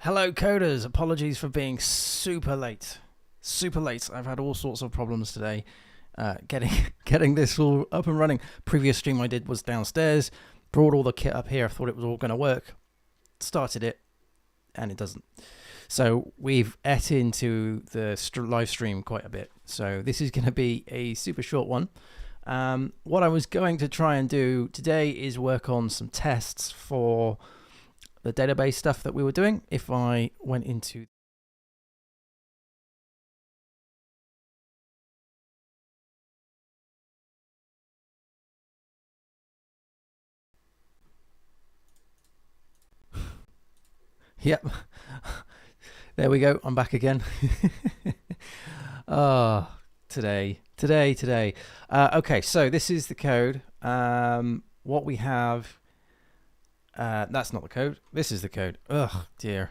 Hello coders, apologies for being super late. Super late. I've had all sorts of problems today getting this all up and running. Previous stream I did was downstairs, brought all the kit up here, I thought it was all going to work. Started it, and it doesn't. So we've ate into the live stream quite a bit. So this is going to be a super short one. What I was going to try and do today is work on some tests for the database stuff that we were doing. If I went into yep, there we go, I'm back again. Today. Okay, so this is the code. What we have, that's not the code, this is the code. Ugh, dear,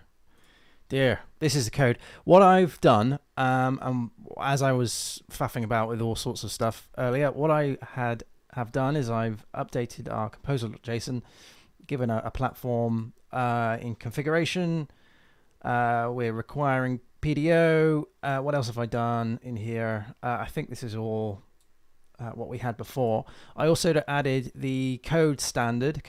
this is the code. What I've done, as I was faffing about with all sorts of stuff earlier, what I have done is I've updated our composer.json, given a platform in configuration. We're requiring PDO. What else have I done in here? I think this is all what we had before. I also added the coding standard,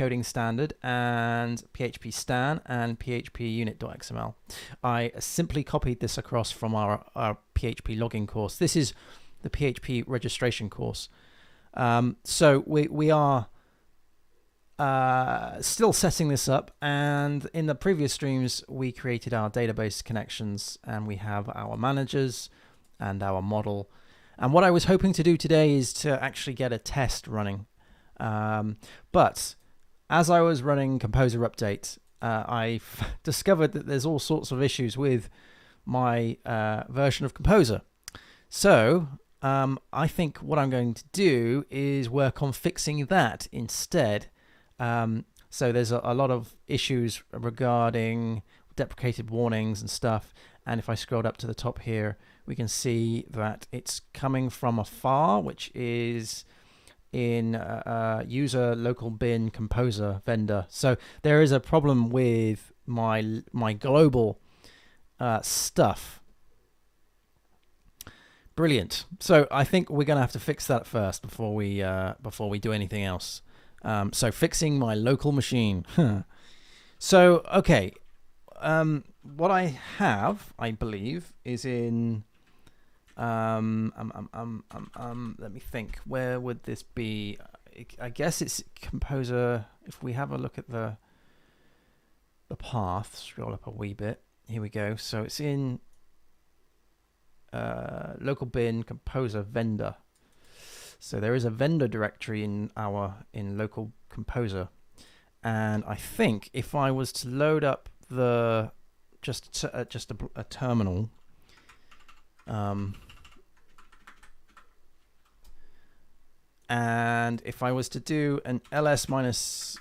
and PHP stan and PHP unit.xml. I simply copied this across from our PHP logging course. This is the PHP registration course. So we are still setting this up, and in the previous streams we created our database connections, and we have our managers and our model. And what I was hoping to do today is to actually get a test running. But as I was running Composer Update, I discovered that there's all sorts of issues with my version of Composer. So I think what I'm going to do is work on fixing that instead. So there's a lot of issues regarding deprecated warnings and stuff. And if I scroll up to the top here, we can see that it's coming from a file which is in user local bin composer vendor. So there is a problem with my global stuff. Brilliant. So I think we're going to have to fix that first before we do anything else. So fixing my local machine. So okay, what I have, I believe, is in let me think. Where would this be? I guess it's Composer. If we have a look at the path, scroll up a wee bit. Here we go. So it's in local bin composer vendor. So there is a vendor directory in local composer, and I think if I was to load up the just a terminal, and if I was to do an ls minus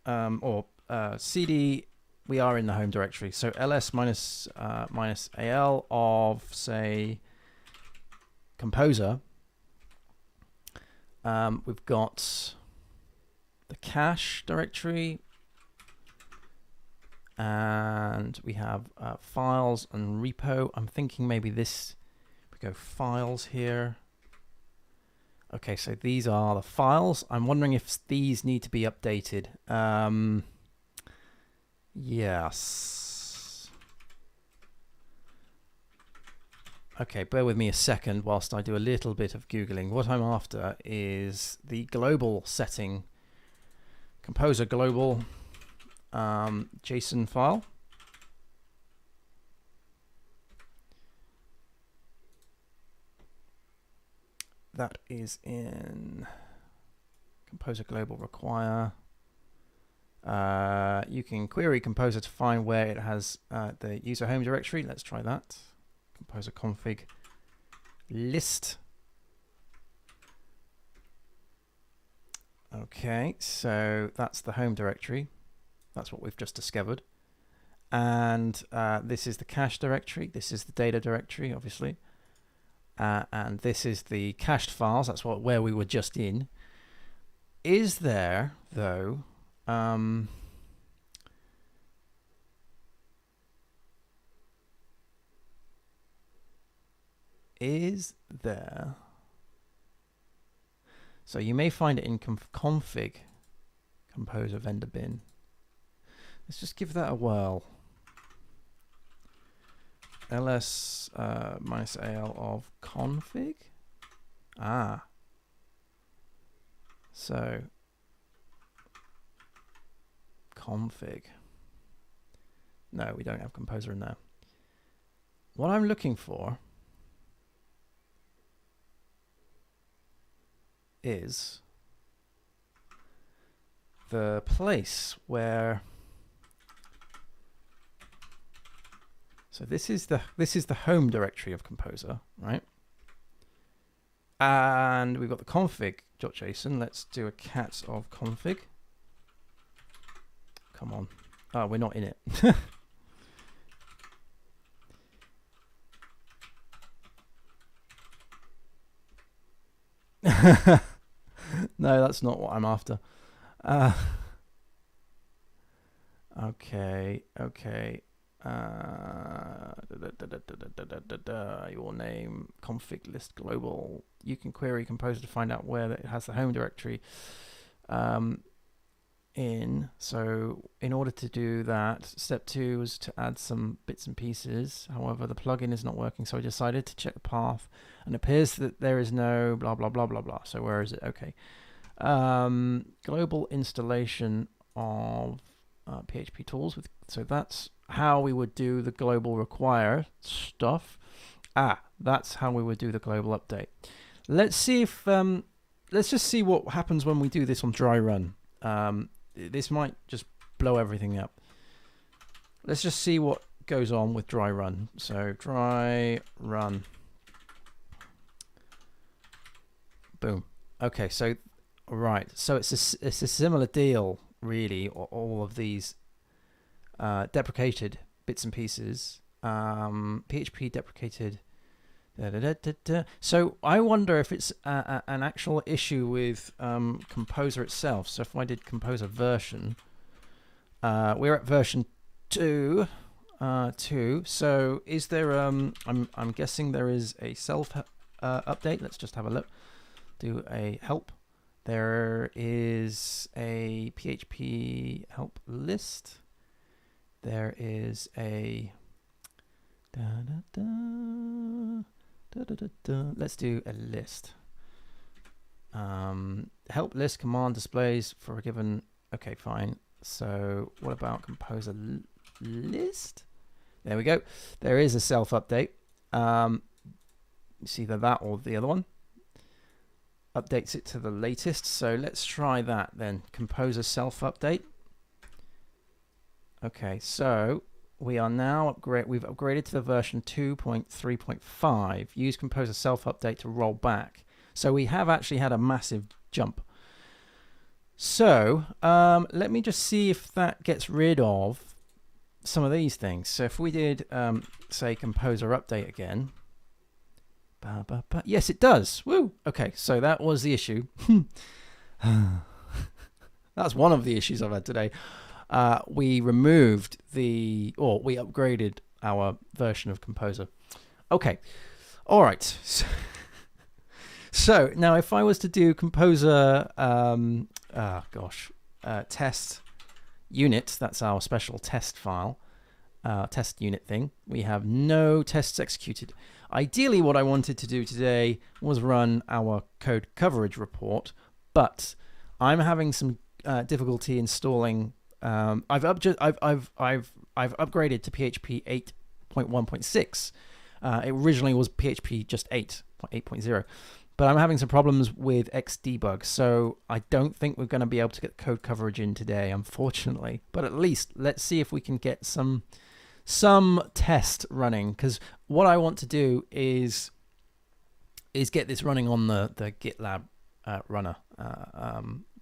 or cd, we are in the home directory. So ls minus minus al of, say, composer. We've got the cache directory, and we have files and repo. I'm thinking maybe this, we go files here. Okay, so these are the files. I'm wondering if these need to be updated. Yes. Okay, bear with me a second whilst I do a little bit of Googling. What I'm after is the global setting, composer global JSON file. That is in composer global require. You can query composer to find where it has the user home directory. Let's try that. Composer config list. Okay, so that's the home directory. That's what we've just discovered. And this is the cache directory. This is the data directory, obviously. And this is the cached files. That's where we were just in. Is there, though, is there. So you may find it in config composer vendor bin. Let's just give that a whirl. ls -al of config. So config. No, we don't have composer in there. What I'm looking for is the place where, so this is the home directory of Composer, right? And we've got the config.json. Let's do a cat of config. Come on. Oh, we're not in it. No, that's not what I'm after. Okay. Your name, config list global. You can query Composer to find out where it has the home directory. So in order to do that, step 2 was to add some bits and pieces. However, the plugin is not working, so I decided to check the path, and it appears that there is no blah blah blah blah blah. So where is it? Okay. Global installation of PHP tools. So that's how we would do the global require stuff. That's how we would do the global update. Let's see if let's just see what happens when we do this on dry run. This might just blow everything up. Let's just see what goes on with dry run. So dry run. Boom. Okay, so right. So it's a similar deal, really. All of these deprecated bits and pieces. PHP deprecated. So I wonder if it's an actual issue with Composer itself. So if I did Composer version, we're at version 2. So is there? I'm guessing there is a self update. Let's just have a look. Do a help. There is a PHP help list. There is a. Let's do a list. Help list command displays for a given. Okay, fine. So what about Composer list? There we go. There is a self update. It's either that or the other one. Updates it to the latest. So let's try that then. Composer self update. Okay, so we are now we've upgraded to the version 2.3.5. Use Composer self-update to roll back. So we have actually had a massive jump. So let me just see if that gets rid of some of these things. So if we did, say, Composer update again. Yes, it does. Woo! Okay, so that was the issue. That's one of the issues I've had today. We removed we upgraded our version of Composer. Okay, all right. So now if I was to do Composer, test unit, that's our special test file, test unit thing, we have no tests executed. Ideally, what I wanted to do today was run our code coverage report, but I'm having some difficulty installing. I've upgraded to PHP 8.1.6. It originally was PHP just 8.0, but I'm having some problems with Xdebug, so I don't think we're going to be able to get code coverage in today, unfortunately. But at least let's see if we can get some test running, because what I want to do is get this running on the GitLab runner.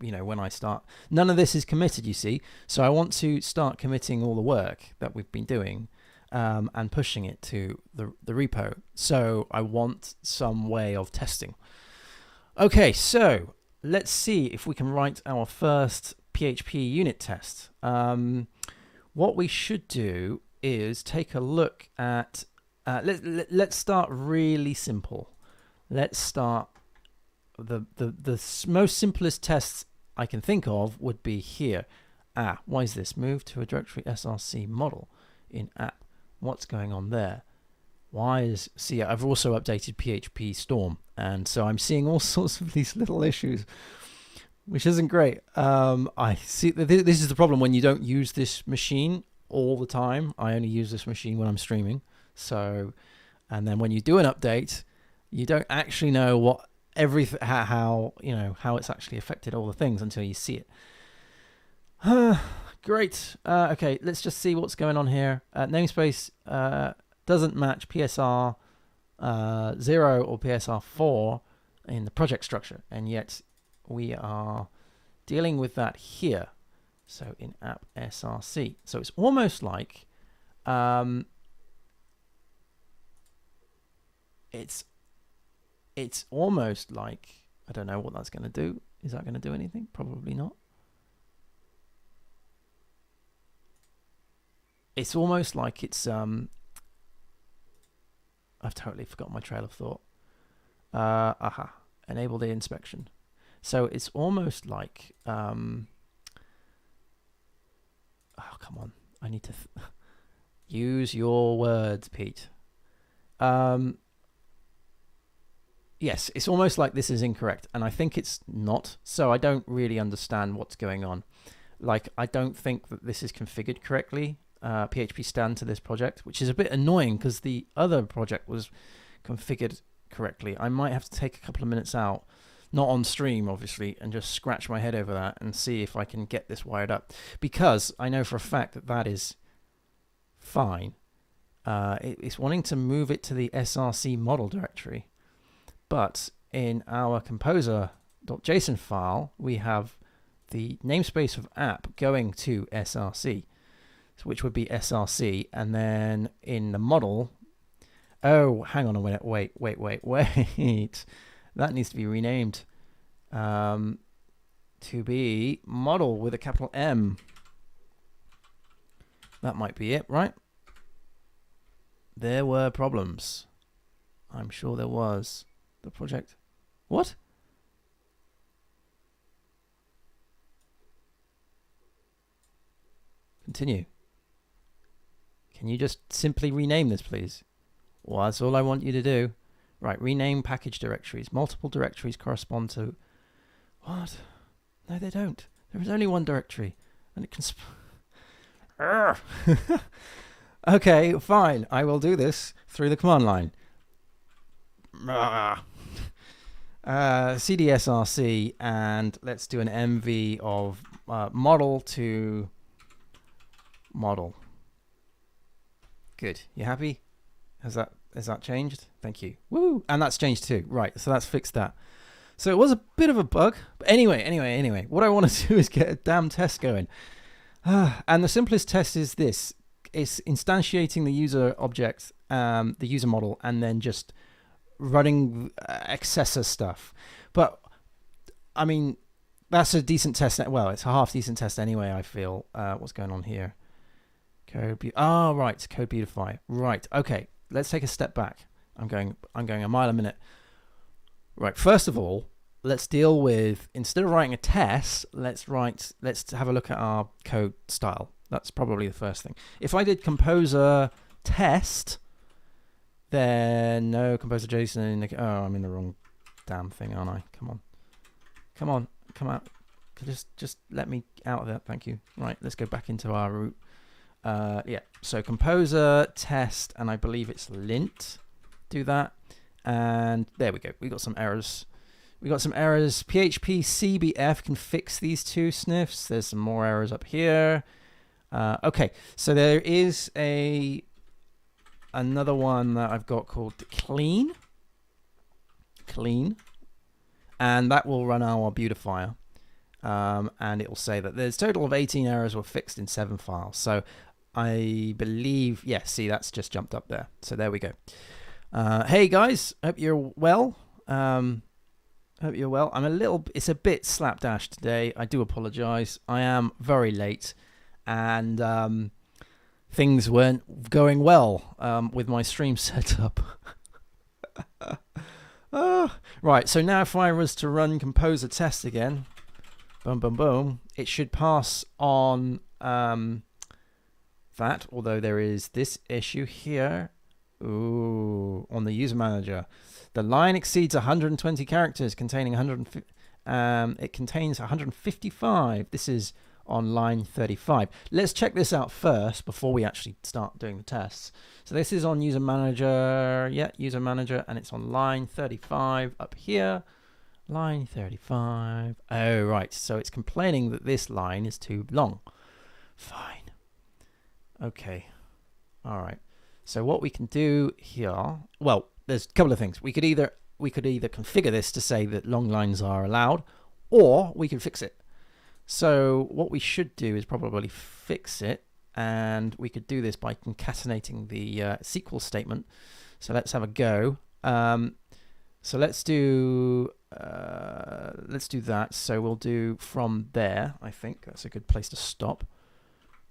When I start, none of this is committed, you see, so I want to start committing all the work that we've been doing and pushing it to the repo. So I want some way of testing. Okay, so let's see if we can write our first PHP unit test. What we should do is take a look at let's start really simple. Let's start the most simplest tests I can think of would be here. Why is this? Move to a directory src model in app. What's going on there? Why is... See, I've also updated PHP Storm, and so I'm seeing all sorts of these little issues, which isn't great. I see this is the problem when you don't use this machine all the time. I only use this machine when I'm streaming. So, and then when you do an update, you don't actually know what how it's actually affected all the things until you see it. Great. Okay, let's just see what's going on here. Namespace doesn't match PSR 0 or PSR 4 in the project structure, and yet we are dealing with that here. So in app src. So it's almost like it's almost like, I don't know what that's going to do. Is that going to do anything? Probably not. It's almost like it's I've totally forgotten my trail of thought. Enable the inspection. So it's almost like oh, come on, I need to use your words, Pete. Yes, it's almost like this is incorrect, and I think it's not. So I don't really understand what's going on. Like, I don't think that this is configured correctly. PHP stand to this project, which is a bit annoying because the other project was configured correctly. I might have to take a couple of minutes out, not on stream obviously, and just scratch my head over that and see if I can get this wired up, because I know for a fact that that is fine. It's wanting to move it to the src model directory, but in our composer.json file we have the namespace of app going to src, which would be src, and then in the model, oh, hang on a minute, wait, that needs to be renamed to be model with a capital M. That might be it, right? There were problems. I'm sure there was. The project. What? Continue. Can you just simply rename this, please? Well, that's all I want you to do. Right, rename package directories. Multiple directories correspond to... What? No, they don't. There is only one directory. And it can... Okay, fine. I will do this through the command line. cdsrc, and let's do an mv of model to model. Good. You happy? Has that changed? Thank you. Woo! And that's changed too. Right. So that's fixed that. So it was a bit of a bug. But anyway, what I want to do is get a damn test going. And the simplest test is this. It's instantiating the user object, the user model, and then just running accessor stuff. But I mean, that's a decent test. Well, it's a half decent test anyway, I feel. What's going on here? Right, code beautify. Right, okay. Let's take a step back. I'm going a mile a minute. Right, first of all, let's deal with, instead of writing a test, let's have a look at our code style. That's probably the first thing. If I did composer test, then no composer JSON. Oh, I'm in the wrong damn thing, aren't I? Come on, come out. Just let me out of that. Thank you. Right, let's go back into our root. Yeah, so composer test, and I believe it's lint. Do that, and there we go. We got some errors. PHP CBF can fix these two sniffs. There's some more errors up here. Okay, so there is another one that I've got called clean, and that will run our beautifier. And it will say that there's a total of 18 errors were fixed in 7 files. So I believe, yeah, see, that's just jumped up there. So there we go. Hey guys, hope you're well. It's a bit slapdash today. I do apologize. I am very late, and things weren't going well with my stream setup. Right, so now if I was to run composer test again, boom, boom, boom, it should pass on that, although there is this issue here. Ooh, on the user manager. The line exceeds 120 characters containing 150. It contains 155. This is on line 35. Let's check this out first before we actually start doing the tests. So this is on user manager. Yeah, user manager, and it's on line 35 up here. Line 35. Oh, right. So it's complaining that this line is too long. Fine. Okay. All right. So what we can do here, well, there's a couple of things. We could either configure this to say that long lines are allowed, or we can fix it. So what we should do is probably fix it, and we could do this by concatenating the SQL statement. So let's have a go. So let's do that. So we'll do from there. I think that's a good place to stop.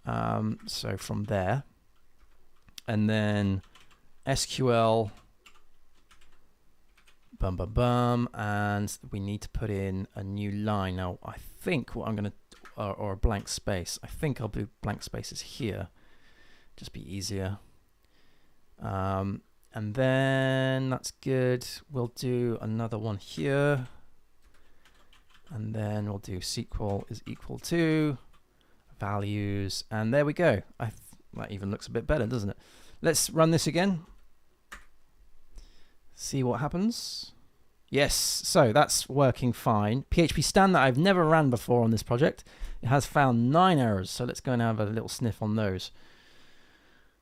So from there, and then SQL. Bum, bum, bum, and we need to put in a new line. Now, I think what I'm going to, or a blank space. I think I'll do blank spaces here. Just be easier. And then that's good. We'll do another one here. And then we'll do SQL is equal to values. And there we go. That even looks a bit better, doesn't it? Let's run this again. See what happens. Yes, so that's working fine. PHP stand that I've never ran before on this project. It has found 9 errors, so let's go and have a little sniff on those.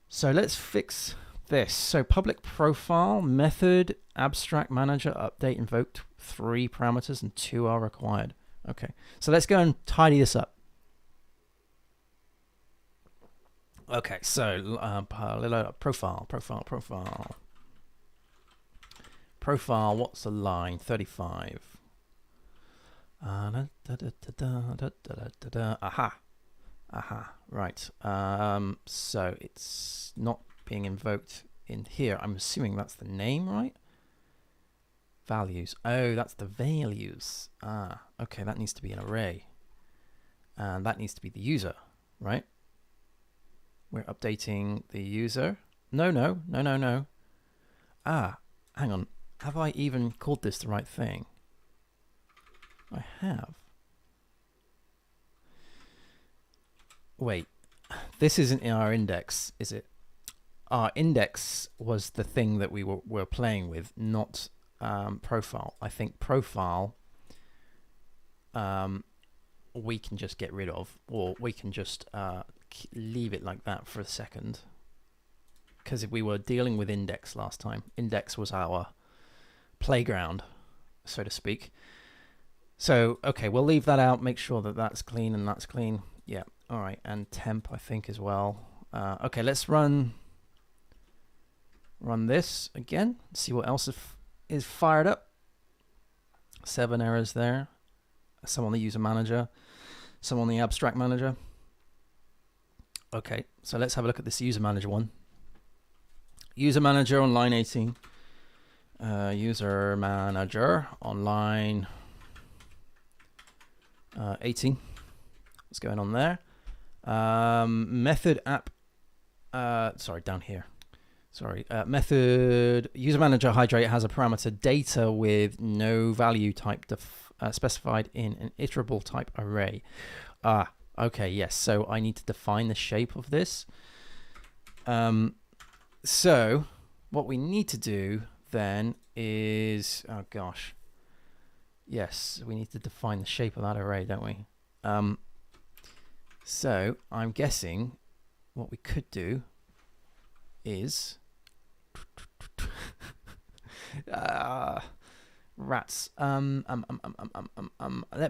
So let's fix this. So public profile, method, abstract manager, update, invoked, 3 parameters and 2 are required. Okay, so let's go and tidy this up. Okay, so profile. Profile, what's the line? 35. Aha. Right. So it's not being invoked in here. I'm assuming that's the name, right? Values. Oh, that's the values. Okay, that needs to be an array. And that needs to be the user, right? We're updating the user. No. Hang on. Have I even called this the right thing? I have. Wait, this isn't in our index, is it? Our index was the thing that we were playing with, not profile. I think profile we can just get rid of, or we can just leave it like that for a second. Because we were dealing with index last time. Index was our playground, so to speak. So, okay, we'll leave that out, make sure that that's clean and that's clean. Yeah, all right, and temp, I think, as well. Okay, let's run this again, see what else is fired up. 7 errors there. Some on the user manager, some on the abstract manager. Okay, so let's have a look at this user manager one. User manager on line 18. User manager on line 18. What's going on there? Method app. Sorry, down here. Sorry. Method user manager hydrate has a parameter data with no value type specified in an iterable type array. Okay, yes. So I need to define the shape of this. So what we need to do then is, oh gosh, yes, we need to define the shape of that array, don't we? So I'm guessing what we could do is rats. Let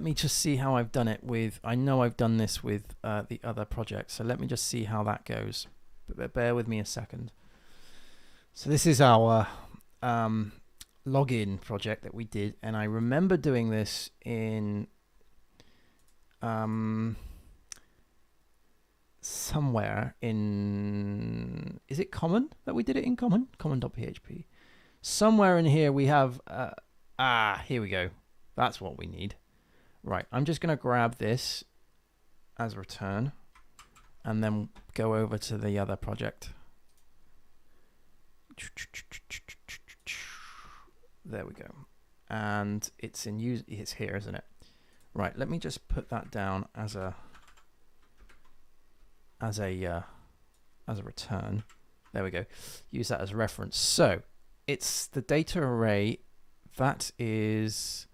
me just see how I've done it with, I know I've done this with the other project, so let me just see how that goes. But bear with me a second. So this is our login project that we did, and I remember doing this in somewhere in is it common that we did it in common? Common.php. Somewhere in here we have, here we go. That's what we need. Right, I'm just going to grab this as return and then go over to the other project. There we go. And it's in use. It's here, isn't it? Right, let me just put that down as a return. There we go. Use that as a reference. So it's the data array that is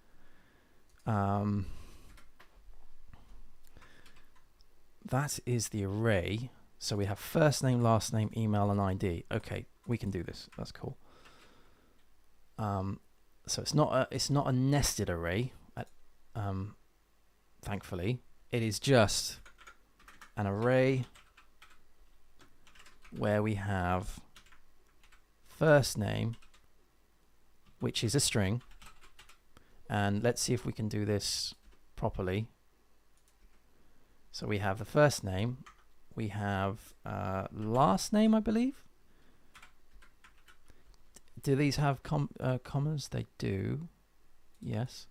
the array. So we have first name, last name, email, and ID. Okay, we can do this. That's cool. So it's not a nested array. Thankfully, it is just an array where we have first name, which is a string, and let's see if we can do this properly. So we have the first name, we have last name, I believe. Do these have commas? They do. Yes.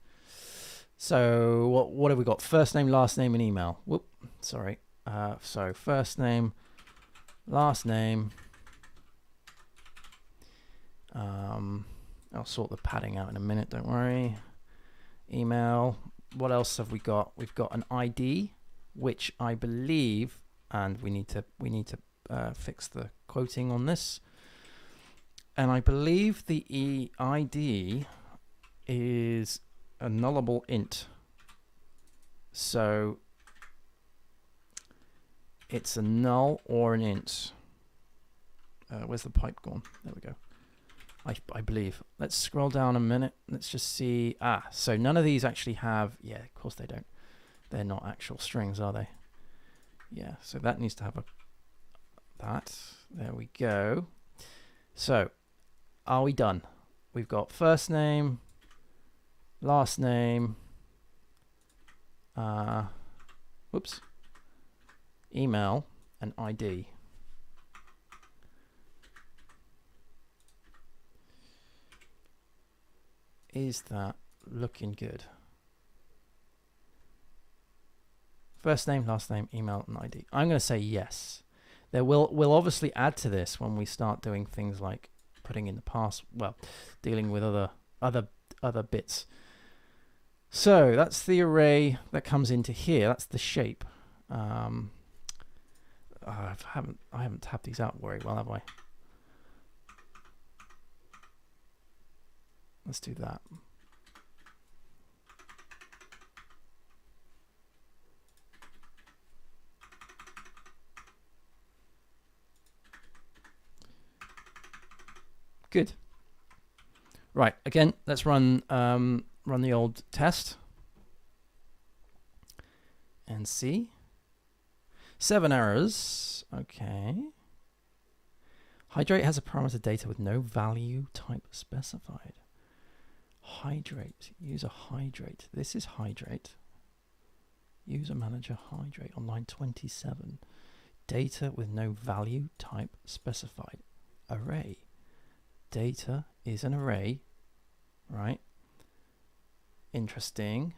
So what have we got? First name, last name, and email. Whoop. Sorry. So first name, last name. I'll sort the padding out in a minute. Don't worry. Email. What else have we got? We've got an ID, which I believe, and we need to fix the quoting on this. And I believe the ID is a nullable int. So it's a null or an int. Where's the pipe gone? There we go. I believe. Let's scroll down a minute. Let's just see. So none of these actually have, yeah, of course they don't. They're not actual strings, are they? Yeah, so that needs to have that. There we go. So are we done? We've got first name, last name, email, and ID. Is that looking good? First name, last name, email, and ID. I'm going to say yes. We'll obviously add to this when we start doing things like putting in the dealing with other bits. So that's the array that comes into here. That's the shape. I haven't tabbed these out very well, have I? Let's do that. Good. Right, again, let's run the old test and see. 7 errors. Okay. Hydrate has a parameter data with no value type specified. Hydrate. User hydrate. This is hydrate. User manager hydrate on line 27. Data with no value type specified. Array. Data is an array, right? Interesting.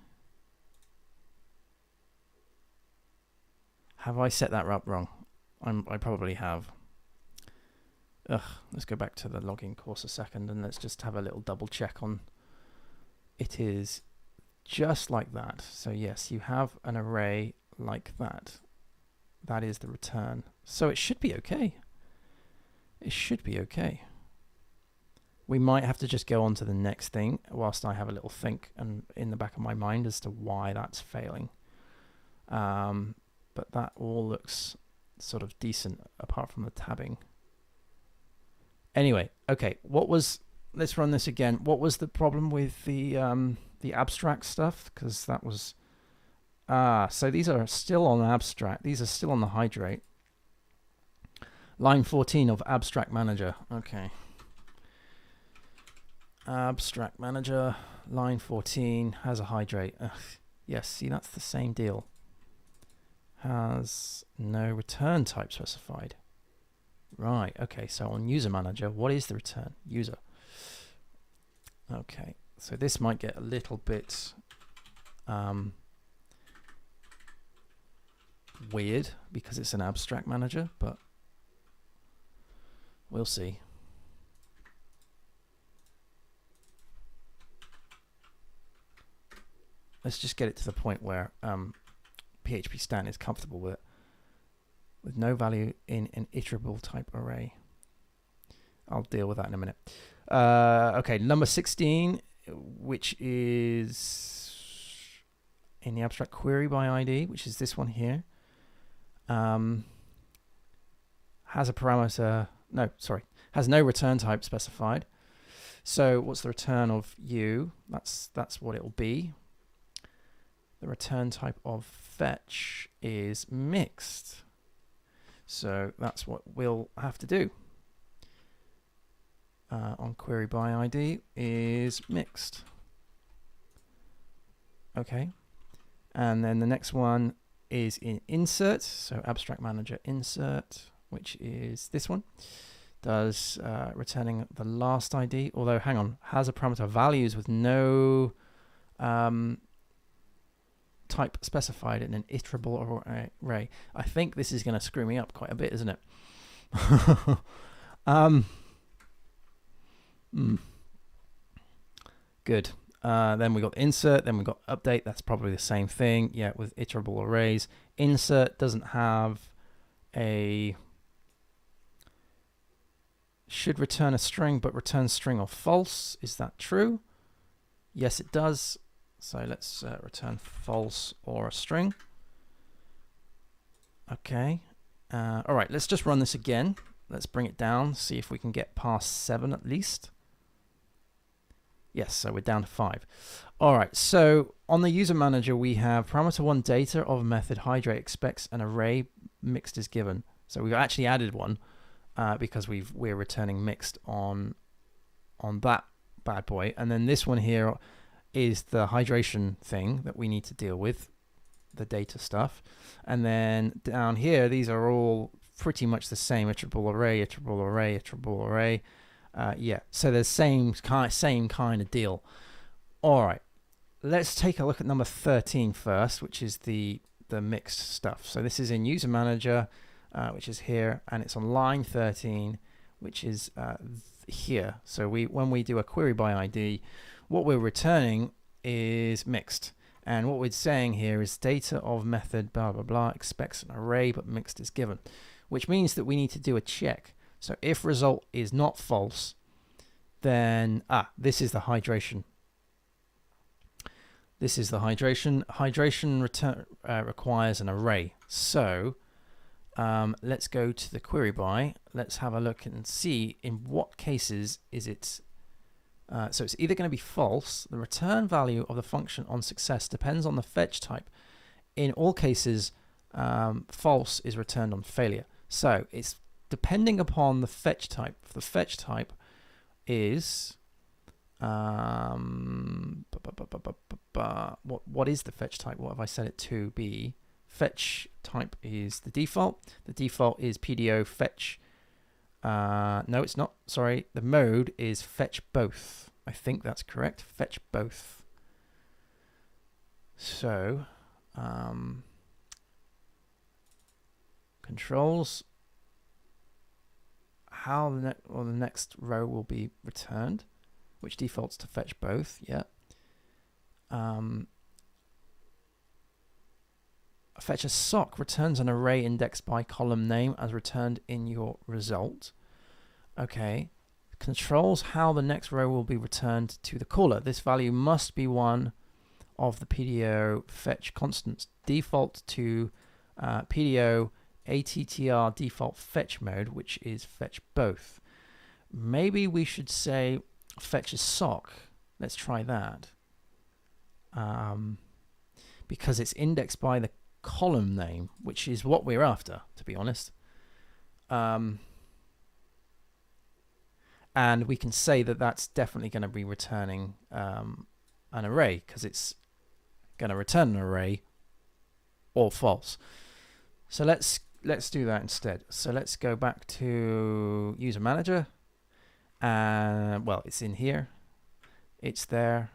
Have I set that up wrong? I probably have. Let's go back to the login course a second and let's just have a little double check on. It is just like that. So yes, you have an array like that. That is the return. So it should be okay. It should be okay. We might have to just go on to the next thing whilst I have a little think and in the back of my mind as to why that's failing. But that all looks sort of decent apart from the tabbing. Anyway, okay, let's run this again. What was the problem with the abstract stuff? Because that was, so these are still on abstract. These are still on the hydrate. Line 14 of abstract manager. Okay. Abstract manager, line 14, has a hydrate. Yes, see, that's the same deal. Has no return type specified. Right, okay, so on user manager, what is the return? User. Okay, so this might get a little bit weird because it's an abstract manager, but we'll see. Let's just get it to the point where PHP Stan is comfortable with it. With no value in an iterable type array. I'll deal with that in a minute. Okay, number 16, which is in the abstract query by ID, which is this one here, has a parameter, has no return type specified. So what's the return of u? That's what it will be. The return type of fetch is mixed. So that's what we'll have to do. On query by ID is mixed. Okay. And then the next one is in insert. So abstract manager insert, which is this one. Does returning the last ID, although hang on, has a parameter values with no type specified in an iterable array. I think this is going to screw me up quite a bit, isn't it? Good. Then we got insert, then we got update. That's probably the same thing. Yeah, with iterable arrays. Insert doesn't have a should return a string, but returns string or false. Is that true? Yes, it does. So let's return false or a string. Okay. All right, let's just run this again. Let's bring it down, see if we can get past 7 at least. Yes, so we're down to 5. All right, so on the user manager, we have parameter 1 data of method hydrate expects an array mixed is given. So we've actually added one because we're returning mixed on that bad boy. And then this one here is the hydration thing that we need to deal with, the data stuff. And then down here, these are all pretty much the same: iterable array, iterable array, iterable array. Yeah, so there's same kind of deal. All right, let's take a look at number 13 first, which is the mixed stuff. So this is in user manager, which is here, and it's on line 13, which is here. So when we do a query by ID, what we're returning is mixed. And what we're saying here is data of method blah, blah, blah expects an array, but mixed is given, which means that we need to do a check. So if result is not false, then, this is the hydration. This is the hydration. Hydration return requires an array. So let's go to the query by. Let's have a look and see in what cases is it. So it's either going to be false. The return value of the function on success depends on the fetch type. In all cases, false is returned on failure. So it's depending upon the fetch type. The fetch type is what is the fetch type? What have I set it to be? Fetch type is the default. The default is PDO fetch. No, it's not. Sorry. The mode is fetch both. I think that's correct. Fetch both. So, controls. How the next row will be returned, which defaults to fetch both. Yeah. Fetch a sock returns an array indexed by column name as returned in your result. Okay. Controls how the next row will be returned to the caller. This value must be one of the PDO fetch constants. Default to PDO attr default fetch mode, which is fetch both. Maybe we should say fetch a sock. Let's try that. Because it's indexed by the column name, which is what we're after, to be honest. And we can say that that's definitely going to be returning an array, because it's going to return an array or false. So let's let's do that instead. So let's go back to user manager, and well, it's in here, it's there,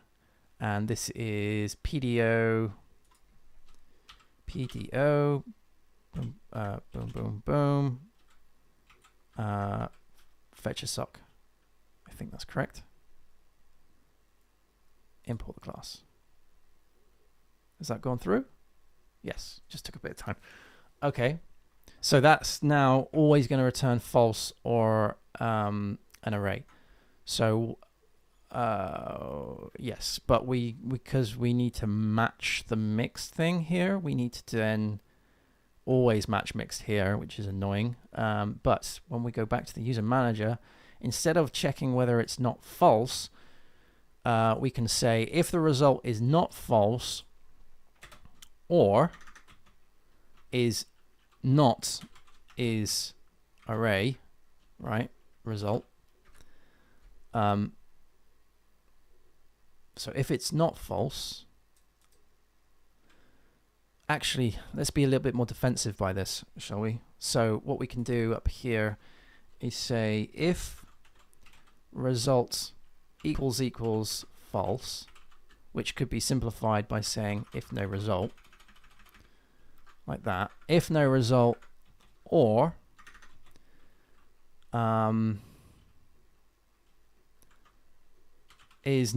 and this is PDO, boom, boom, boom, fetch a sock. I think that's correct. Import the class. Has that gone through? Yes, just took a bit of time. Okay, so that's now always going to return false or an array. So yes, but because we need to match the mixed thing here, we need to then always match mixed here, which is annoying. But when we go back to the user manager, instead of checking whether it's not false, we can say if the result is not false or is not is array, right? Result. So if it's not false, actually, let's be a little bit more defensive by this, shall we? So what we can do up here is say if result equals false, which could be simplified by saying if no result, like that. If no result or is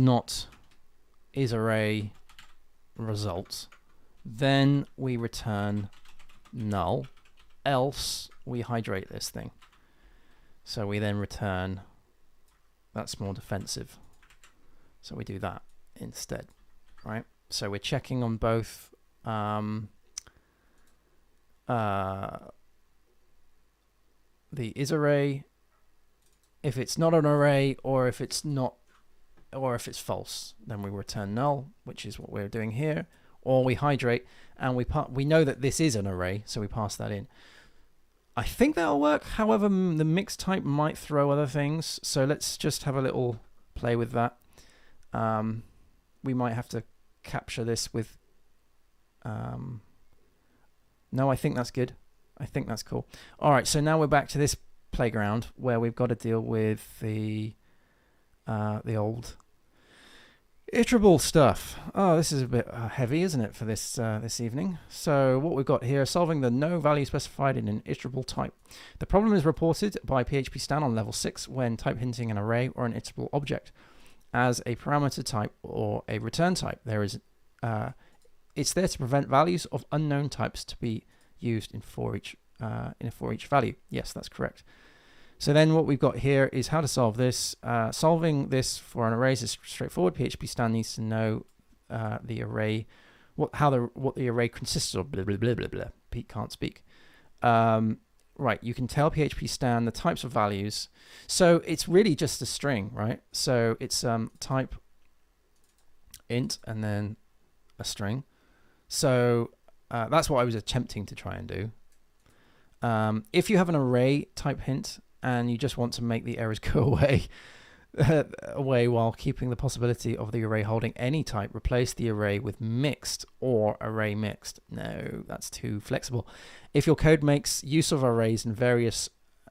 array result, then we return null, else we hydrate this thing. So we then return, that's more defensive. So we do that instead, right? So we're checking on both the is array, if it's not an array, or if it's not, or if it's false, then we return null, which is what we're doing here, or we hydrate and we know that this is an array, so we pass that in. I think that'll work. However, the mixed type might throw other things, so let's just have a little play with that. We might have to capture this with no, I think that's good. I think that's cool. All right, so now we're back to this playground where we've got to deal with the old iterable stuff. Oh, this is a bit heavy, isn't it, for this this evening? So what we've got here, solving the no value specified in an iterable type. The problem is reported by PHP Stan on level 6 when type hinting an array or an iterable object as a parameter type or a return type. There is it's there to prevent values of unknown types to be used in for each value. Yes, that's correct. So then what we've got here is how to solve this. Solving this for an array is straightforward. PHP Stan needs to know the array, what the array consists of. Blah, blah, blah, blah, blah. Pete can't speak. Right, you can tell PHP Stan the types of values. So it's really just a string, right? So it's type int and then a string. So that's what I was attempting to try and do. If you have an array type hint and you just want to make the errors go away while keeping the possibility of the array holding any type, replace the array with mixed or array mixed. No, that's too flexible. If your code makes use of arrays and various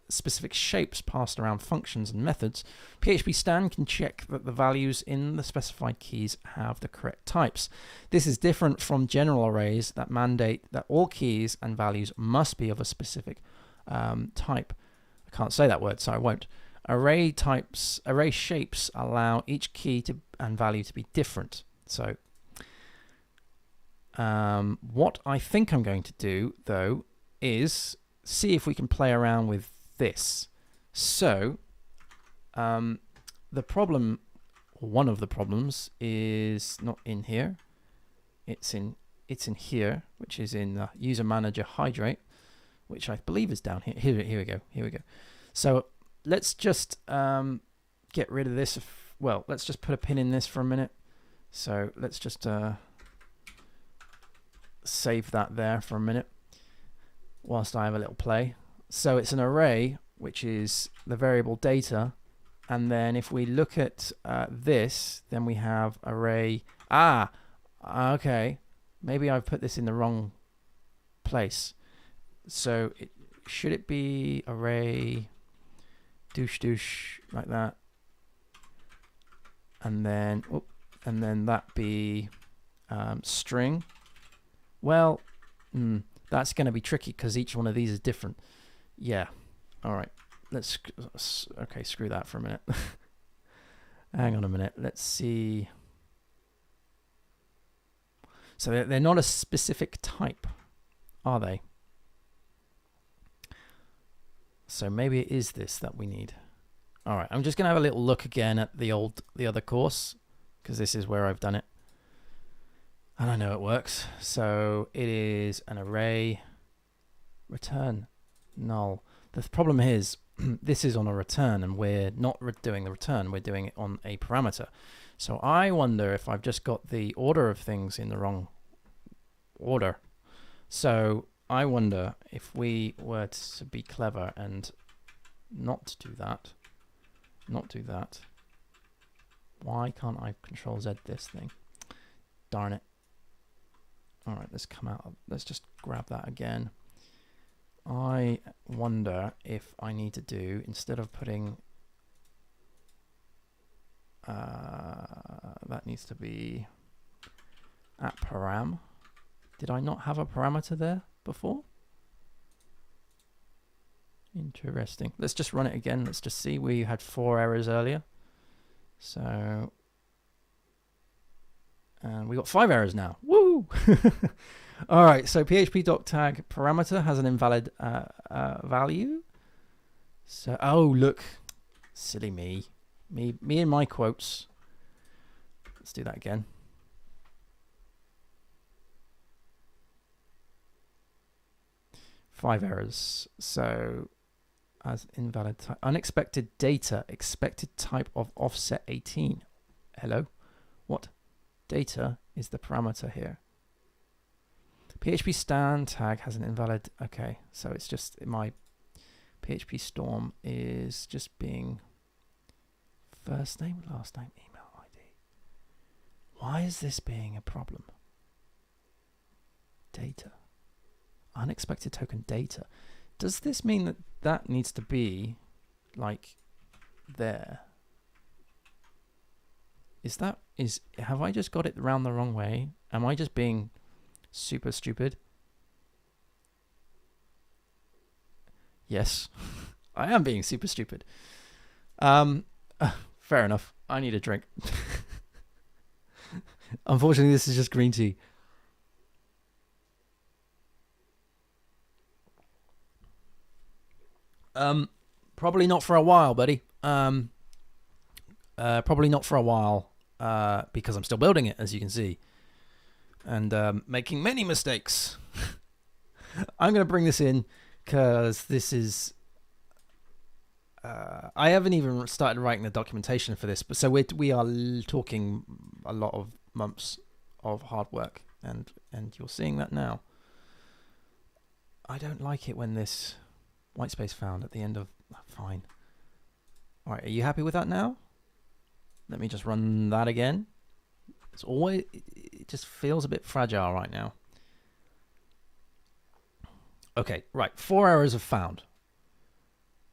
specific shapes passed around functions and methods, PHP Stan can check that the values in the specified keys have the correct types. This is different from general arrays that mandate that all keys and values must be of a specific type. I can't say that word, so I won't. Array shapes allow each key and value to be different. So what I think I'm going to do, though, is see if we can play around with this. So the problem, or one of the problems, is not in here. It's in here, which is in the user manager hydrate, which I believe is down here. Here we go. Here we go. So let's just get rid of this. Well, let's just put a pin in this for a minute. So let's just save that there for a minute whilst I have a little play. So it's an array, which is the variable data. And then if we look at this, then we have array. Okay. Maybe I've put this in the wrong place. So should it be array douche like that, and then that be string? Well, that's going to be tricky because each one of these is different. Yeah. All right. Okay, screw that for a minute. Hang on a minute. Let's see. So they're not a specific type, are they? So maybe it is this that we need. All right, I'm just going to have a little look again at the other course, because this is where I've done it. And I know it works. So it is an array return null. The problem is this is on a return, and we're not doing the return. We're doing it on a parameter. So I wonder if I've just got the order of things in the wrong order. So I wonder if we were to be clever and not do that. Why can't I Control Z this thing? Darn it. All right, let's come out. Let's just grab that again. I wonder if I need to do, instead of putting, that needs to be at param. Did I not have a parameter there before? Interesting. Let's just run it again. Let's just see. We had 4 errors earlier. So, and we got 5 errors now. Woo! All right. So php.tag parameter has an invalid value. So, oh, look. Silly me. Me and my quotes. Let's do that again. Five errors. So, as invalid type, unexpected data, expected type of offset 18. Hello? What? Data is the parameter here. PHP stand tag has an invalid. Okay, so it's just my PHP storm is just being first name, last name, email ID. Why is this being a problem? Data. Unexpected token data. Does this mean that that needs to be like there? Have I just got it around the wrong way? Am I just being super stupid? Yes, I am being super stupid. Fair enough. I need a drink. Unfortunately, this is just green tea. Probably not for a while, buddy. Probably not for a while, because I'm still building it, as you can see, and making many mistakes. I'm going to bring this in because this is. I haven't even started writing the documentation for this, but so we are talking a lot of months of hard work, and you're seeing that now. I don't like it when this white space found at the end of fine. All right, are you happy with that now? Let me just run that again. It's always, it just feels a bit fragile right now. Okay, right, 4 errors are found.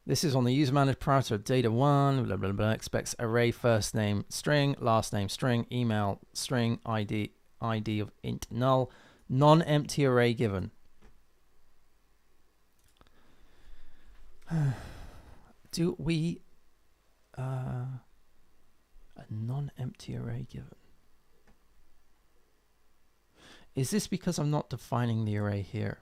This is on the user managed parameter of data 1, blah, blah, blah, expects array first name string, last name string, email string, ID of int null, non-empty array given. Do we a non-empty array given? Is this because I'm not defining the array here?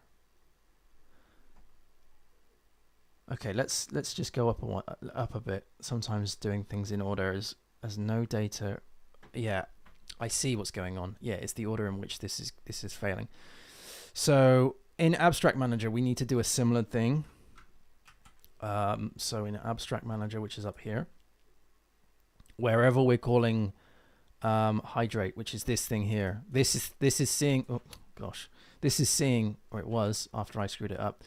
Okay, let's just go up a bit. Sometimes doing things in order as no data. Yeah, I see what's going on. Yeah, it's the order in which this is failing. So in Abstract Manager, we need to do a similar thing. So in Abstract Manager, which is up here, wherever we're calling hydrate, which is this thing here, this is seeing, oh gosh, this is seeing, or it was after I screwed it up.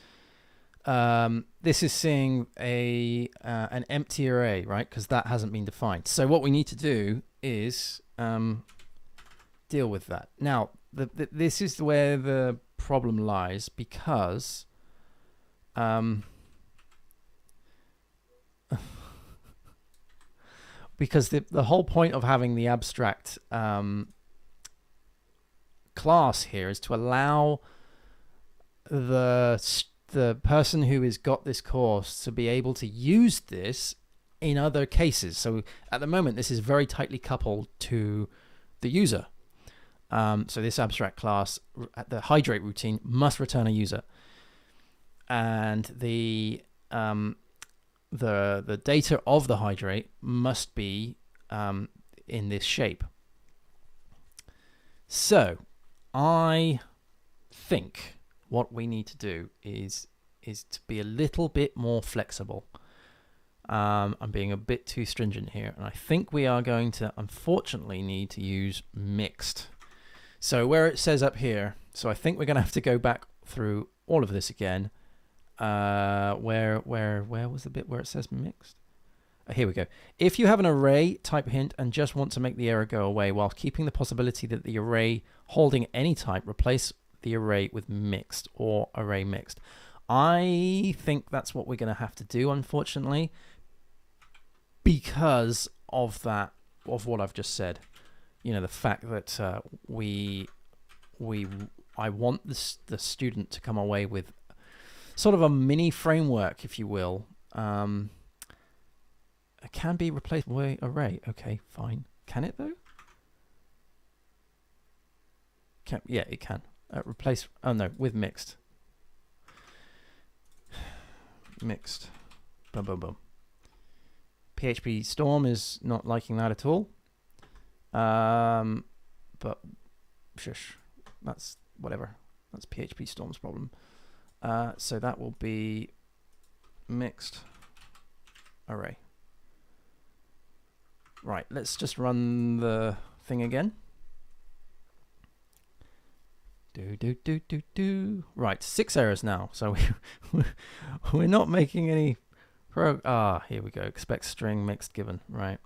This is seeing an empty array, right? Because that hasn't been defined. So what we need to do is deal with that. Now, this is where the problem lies, because because the whole point of having the abstract class here is to allow the person who has got this course to be able to use this in other cases. So at the moment, this is very tightly coupled to the user. So this abstract class, the hydrate routine, must return a user, and the data of the hydrate must be in this shape. So I think what we need to do is to be a little bit more flexible. I'm being a bit too stringent here, and I think we are going to unfortunately need to use mixed. So where it says up here, so I think we're going to have to go back through all of this again. Where was the bit where it says mixed? Here we go. If you have an array type hint and just want to make the error go away while keeping the possibility that the array holding any type, replace the array with mixed or array mixed. I think that's what we're going to have to do, unfortunately, because of what I've just said. You know, the fact that I want the student to come away with sort of a mini framework, if you will. It can be replaced with array. Okay, fine. Can it though? Yeah, it can. Replace. Oh no, with mixed. Mixed. Boom, boom, boom. PHP Storm is not liking that at all. But shush. That's whatever. That's PHP Storm's problem. So that will be mixed array. Right, let's just run the thing again. Right, 6 errors now. So we're not making any here we go. Expect string mixed given. Right.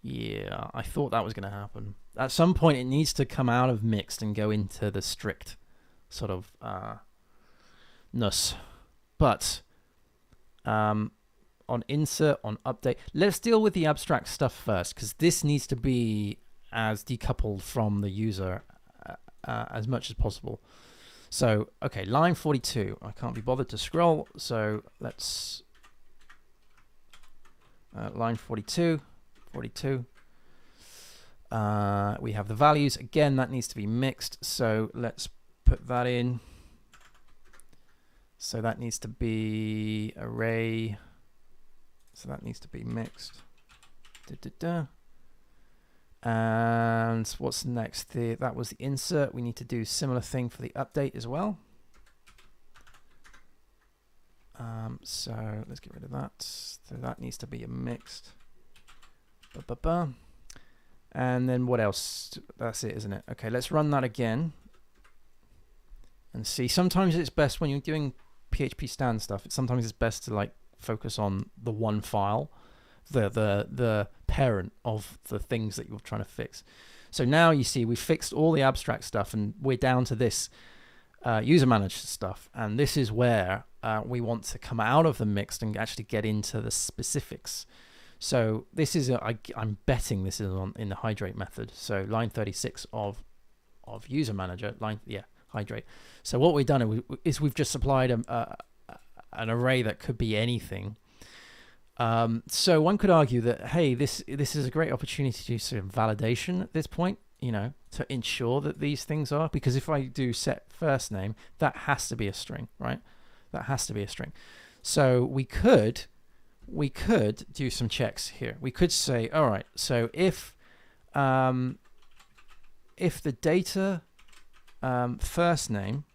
Yeah, I thought that was going to happen. At some point, it needs to come out of mixed and go into the strict sort of nus. But on insert, on update, let's deal with the abstract stuff first, because this needs to be as decoupled from the user as much as possible. So, okay, line 42. I can't be bothered to scroll, so let's line 42. We have the values. Again, that needs to be mixed, so let's put that in. So that needs to be array. So that needs to be mixed. And what's next? That was the insert. We need to do similar thing for the update as well. So let's get rid of that. So that needs to be a mixed. And then what else? That's it, isn't it? Okay, let's run that again and see. Sometimes it's best when you're doing PHP stand stuff. Sometimes it's best to like focus on the one file, the parent of the things that you're trying to fix. So now you see we fixed all the abstract stuff, and we're down to this user managed stuff. And this is where we want to come out of the mixed and actually get into the specifics. So this is I'm betting this is in the hydrate method. So line 36 of user manager hydrate. So what we've done is we've just supplied an array that could be anything. So one could argue that, hey, this is a great opportunity to do some validation at this point, you know, to ensure that these things are, because if I do set first name, that has to be a string, right? That has to be a string. So we could do some checks here. We could say, all right, so if the data first name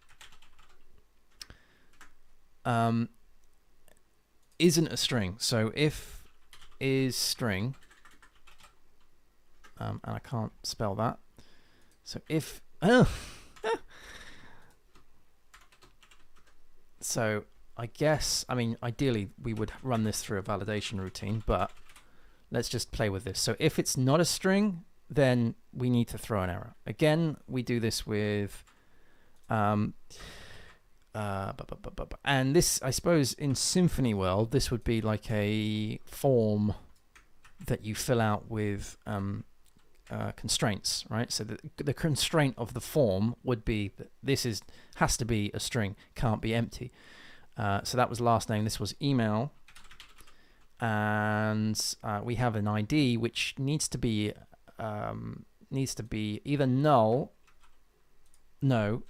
isn't a string, so if is string, and I can't spell that, so if so I guess, I mean, ideally we would run this through a validation routine, but let's just play with this. So if it's not a string, then we need to throw an error. Again, we do this with And this, I suppose, in Symfony world, this would be like a form that you fill out with constraints, right? So the constraint of the form would be that this has to be a string, can't be empty. So that was last name. This was email, and we have an ID which needs to be either null. No,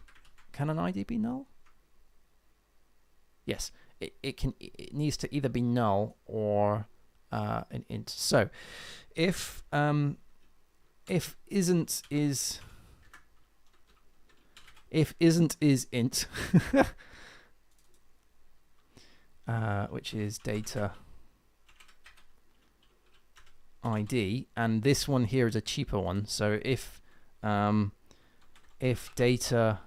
can an ID be null? Yes, it needs to either be null or an int. So if isn't is int, which is data ID, and this one here is a cheaper one. So if data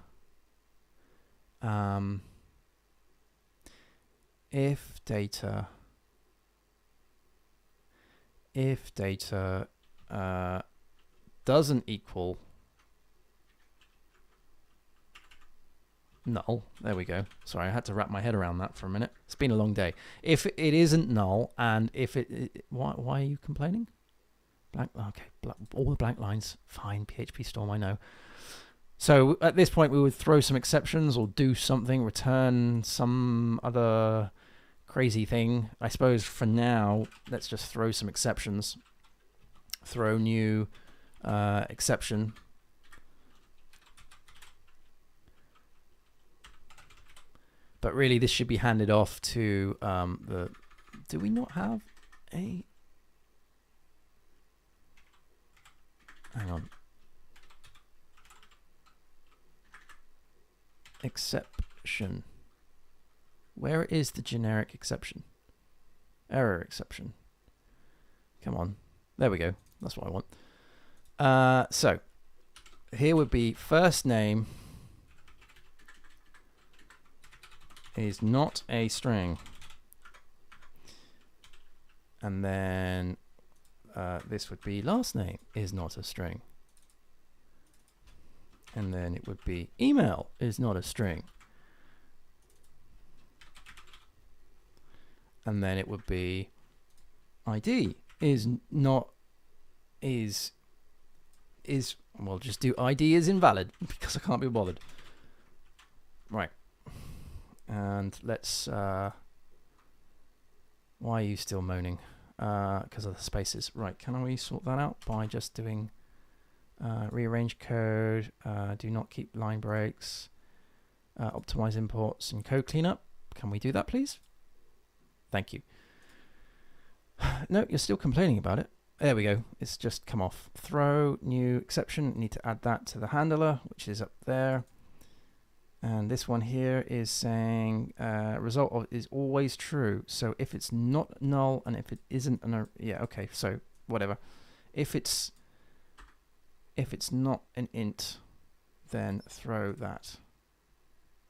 doesn't equal null, there we go. Sorry, I had to wrap my head around that for a minute. It's been a long day. If it isn't null, and if why are you complaining? Blank. Okay, all the blank lines. Fine, PHP Storm, I know. So at this point, we would throw some exceptions or do something, return some other crazy thing. I suppose for now, let's just throw some exceptions. Throw new exception. But really, this should be handed off to the. Do we not have a? Hang on. Exception. Where is the generic exception? Error exception. Come on. There we go. That's what I want. So here would be first name is not a string. And then this would be last name is not a string. And then it would be email is not a string. And then it would be ID is not is well, just do ID is invalid because I can't be bothered. Right. And let's why are you still moaning? Because of the spaces. Right, can we sort that out by just doing rearrange code, do not keep line breaks, optimize imports and code cleanup. Can we do that, please? Thank you. No, you're still complaining about it. There we go. It's just come off. Throw new exception. Need to add that to the handler, which is up there. And this one here is saying result of is always true. So if it's not null and if it isn't yeah, okay. So whatever. If it's not an int, then throw that.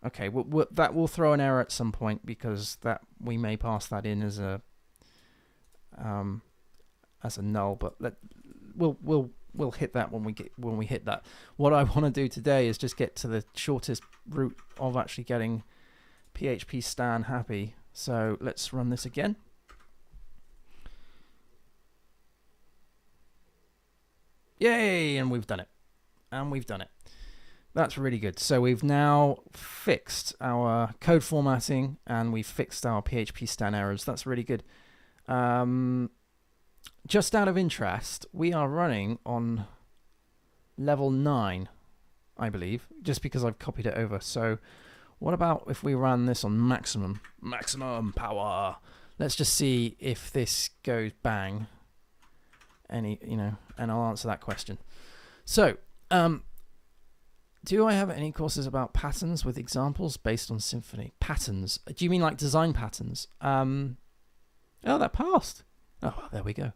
Okay, that will throw an error at some point because that we may pass that in as a null, but we'll hit that when we hit that. What I want to do today is just get to the shortest route of actually getting PHP Stan happy. So let's run this again. Yay! And we've done it. And we've done it. That's really good. So we've now fixed our code formatting and we've fixed our PHP Stan errors. That's really good. Just out of interest, we are running on level 9, I believe, just because I've copied it over. So what about if we ran this on maximum power? Let's just see if this goes bang. And I'll answer that question. So, do I have any courses about patterns with examples based on Symfony? Patterns? Do you mean like design patterns? Oh, that passed. Oh, well, there we go.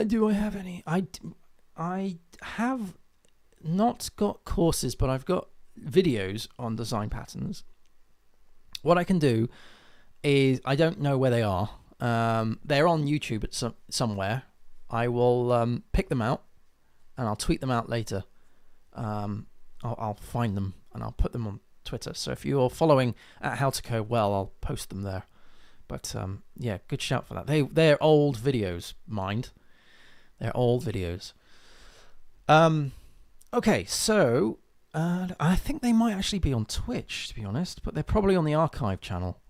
Do I have any? I have not got courses, but I've got videos on design patterns. What I can do is, I don't know where they are. They're on YouTube at somewhere. I will pick them out and I'll tweet them out later. I'll find them and I'll put them Twitter. So if you're following at How to Code Well, I'll post them there. But yeah, good shout for that. They're old videos, mind. They're old videos. Okay, so I think they might actually be on Twitch, to be honest, but they're probably on the archive channel.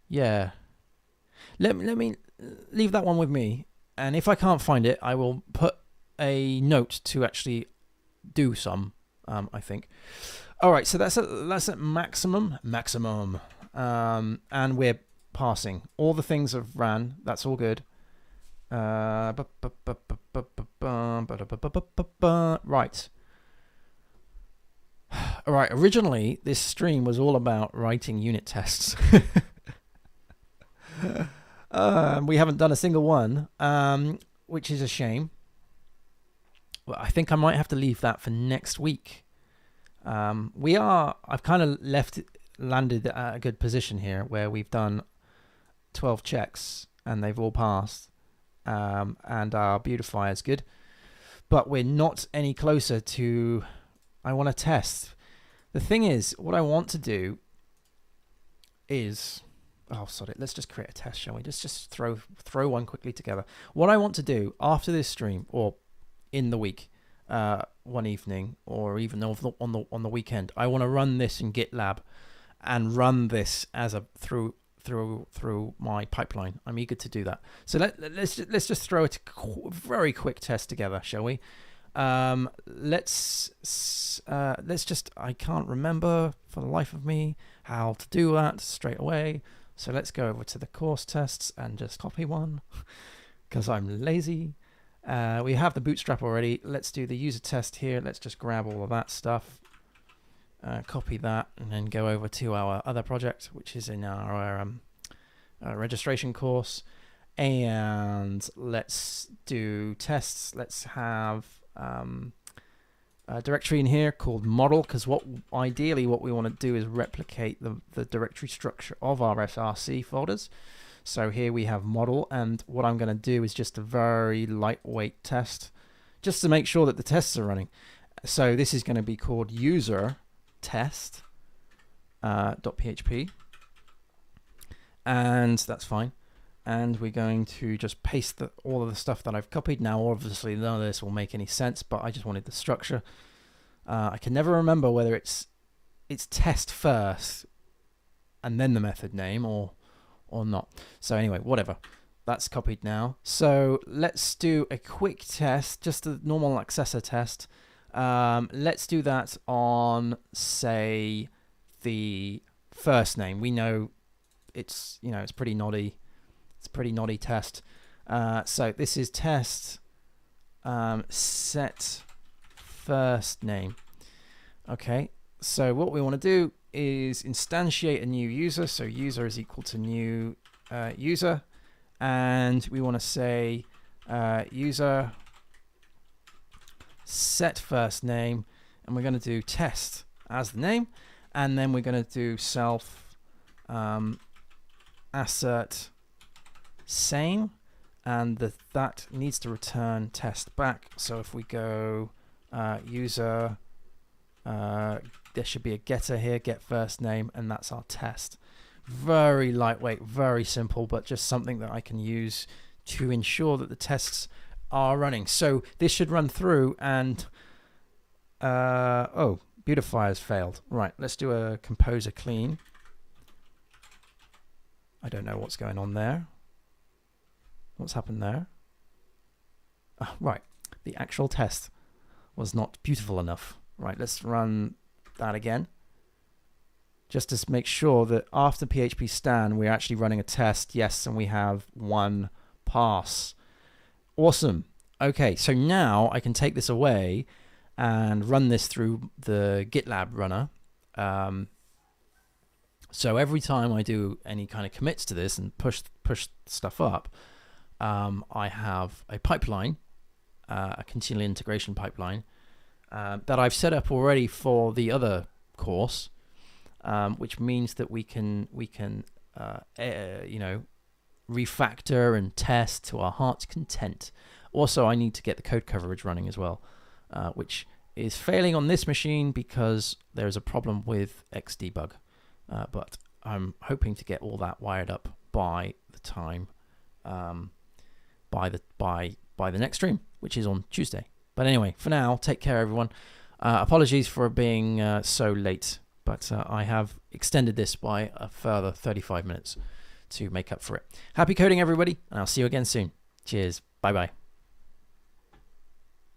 Yeah. Let me leave that one with me, and if I can't find it, I will put a note to actually do some. I think. All right, so that's at maximum, and we're passing. All the things have ran. That's all good. Right. All right. Originally, this stream was all about writing unit tests. We haven't done a single one, which is a shame. Well, I think I might have to leave that for next week. I've kind of landed at a good position here where we've done 12 checks and they've all passed. And our beautifier is good. But we're not any closer to... I want to test. The thing is, what I want to do is... Oh, sorry. Let's just create a test, shall we? Just throw one quickly together. What I want to do after this stream, or in the week, one evening, or even on the weekend, I want to run this in GitLab and run this as a through my pipeline. I'm eager to do that. So let's just throw a very quick test together, shall we? Let's just, I can't remember for the life of me how to do that straight away. So let's go over to the course tests and just copy one because I'm lazy. We have the bootstrap already. Let's do the user test here. Let's just grab all of that stuff, copy that, and then go over to our other project, which is in our registration course. And let's do tests. Let's have a directory in here called model, because ideally what we want to do is replicate the directory structure of our src folders. So here we have model, and what I'm going to do is just a very lightweight test just to make sure that the tests are running. So this is going to be called user test .php, and that's fine. And we're going to just paste all of the stuff that I've copied. Now, obviously, none of this will make any sense, but I just wanted the structure. I can never remember whether it's test first and then the method name or not. So anyway, whatever. That's copied now. So let's do a quick test, just a normal accessor test. Let's do that on, say, the first name. We know it's pretty noddy. It's a pretty noddy test. So this is test set first name. Okay, so what we want to do is instantiate a new user. So user is equal to new user, and we want to say user set first name, and we're going to do test as the name, and then we're going to do self assert same, and that needs to return test back. So if we go user, there should be a getter here, get first name, and that's our test. Very lightweight, very simple, but just something that I can use to ensure that the tests are running. So this should run through, and oh, beautifier's failed. Right, let's do a composer clean. I don't know what's going on there. What's happened there? Oh, right, the actual test was not beautiful enough. Right, let's run that again, just to make sure that after PHP stan we're actually running a test. Yes, and we have one pass. Awesome. Okay, so now I can take this away and run this through the GitLab runner. So every time I do any kind of commits to this and push stuff up, I have a pipeline, a continual integration pipeline that I've set up already for the other course, which means that we can refactor and test to our heart's content. Also, I need to get the code coverage running as well, which is failing on this machine because there is a problem with Xdebug. But I'm hoping to get all that wired up by the time by the next stream, which is on Tuesday. But anyway, for now, take care, everyone. Apologies for being so late, but I have extended this by a further 35 minutes to make up for it. Happy coding, everybody, and I'll see you again soon. Cheers. Bye-bye.